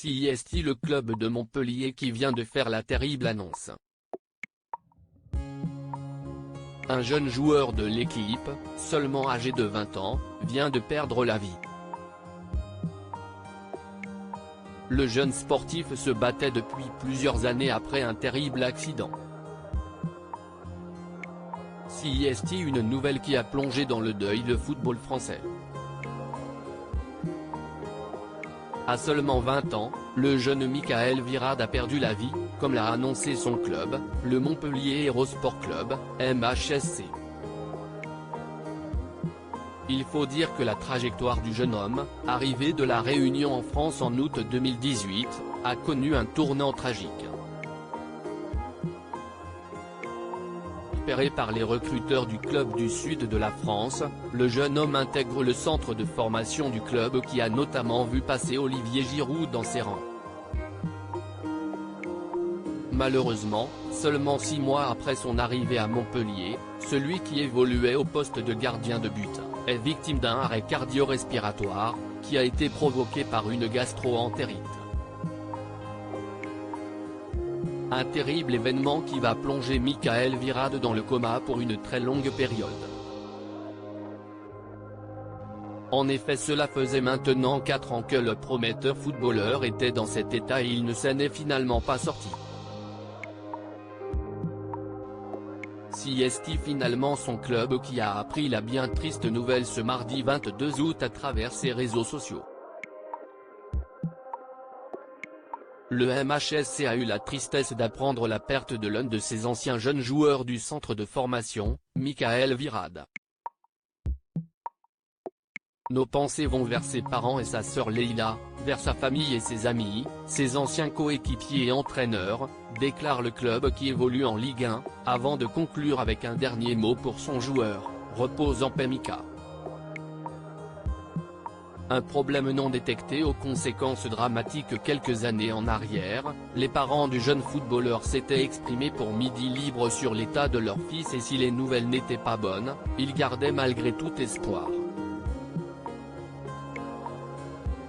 CIST, le club de Montpellier qui vient de faire la terrible annonce. Un jeune joueur de l'équipe, seulement âgé de 20 ans, vient de perdre la vie. Le jeune sportif se battait depuis plusieurs années après un terrible accident. CIST, une nouvelle qui a plongé dans le deuil le football français. À seulement 20 ans, le jeune Michael Virade a perdu la vie, comme l'a annoncé son club, le Montpellier Hérault Sport Club, MHSC. Il faut dire que la trajectoire du jeune homme, arrivé de La Réunion en France en août 2018, a connu un tournant tragique. Repéré par les recruteurs du club du sud de la France, le jeune homme intègre le centre de formation du club qui a notamment vu passer Olivier Giroud dans ses rangs. Malheureusement, seulement 6 mois après son arrivée à Montpellier, celui qui évoluait au poste de gardien de but, est victime d'un arrêt cardio-respiratoire, qui a été provoqué par une gastro-entérite. Un terrible événement qui va plonger Michael Virade dans le coma pour une très longue période. En effet, cela faisait maintenant 4 ans que le prometteur footballeur était dans cet état et il ne s'en est finalement pas sorti. CIST, finalement son club qui a appris la bien triste nouvelle ce mardi 22 août à travers ses réseaux sociaux. Le MHSC a eu la tristesse d'apprendre la perte de l'un de ses anciens jeunes joueurs du centre de formation, Michael Virade. Nos pensées vont vers ses parents et sa sœur Leïla, vers sa famille et ses amis, ses anciens coéquipiers et entraîneurs, déclare le club qui évolue en Ligue 1, avant de conclure avec un dernier mot pour son joueur, repose en paix Mika. Un problème non détecté aux conséquences dramatiques. Quelques années en arrière, les parents du jeune footballeur s'étaient exprimés pour Midi Libre sur l'état de leur fils et si les nouvelles n'étaient pas bonnes, ils gardaient malgré tout espoir.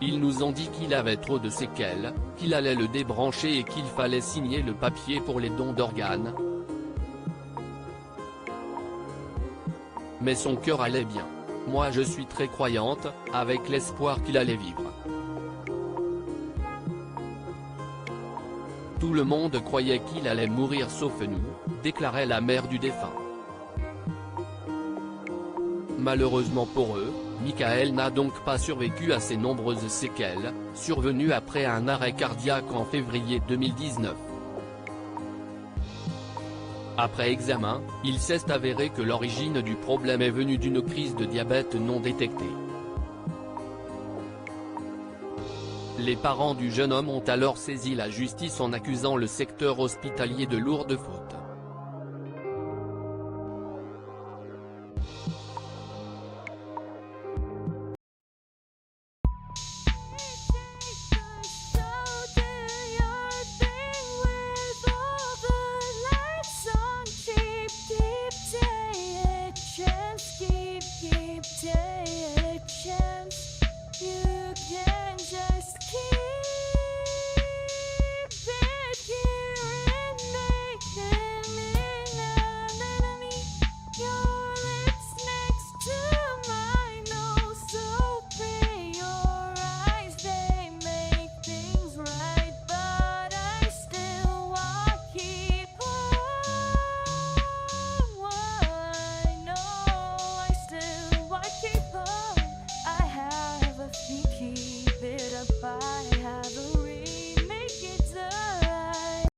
Ils nous ont dit qu'il avait trop de séquelles, qu'il allait le débrancher et qu'il fallait signer le papier pour les dons d'organes. Mais son cœur allait bien. Moi je suis très croyante, avec l'espoir qu'il allait vivre. Tout le monde croyait qu'il allait mourir sauf nous, déclarait la mère du défunt. Malheureusement pour eux, Michael n'a donc pas survécu à ces nombreuses séquelles, survenues après un arrêt cardiaque en février 2019. Après examen, il s'est avéré que l'origine du problème est venue d'une crise de diabète non détectée. Les parents du jeune homme ont alors saisi la justice en accusant le secteur hospitalier de lourdes fautes.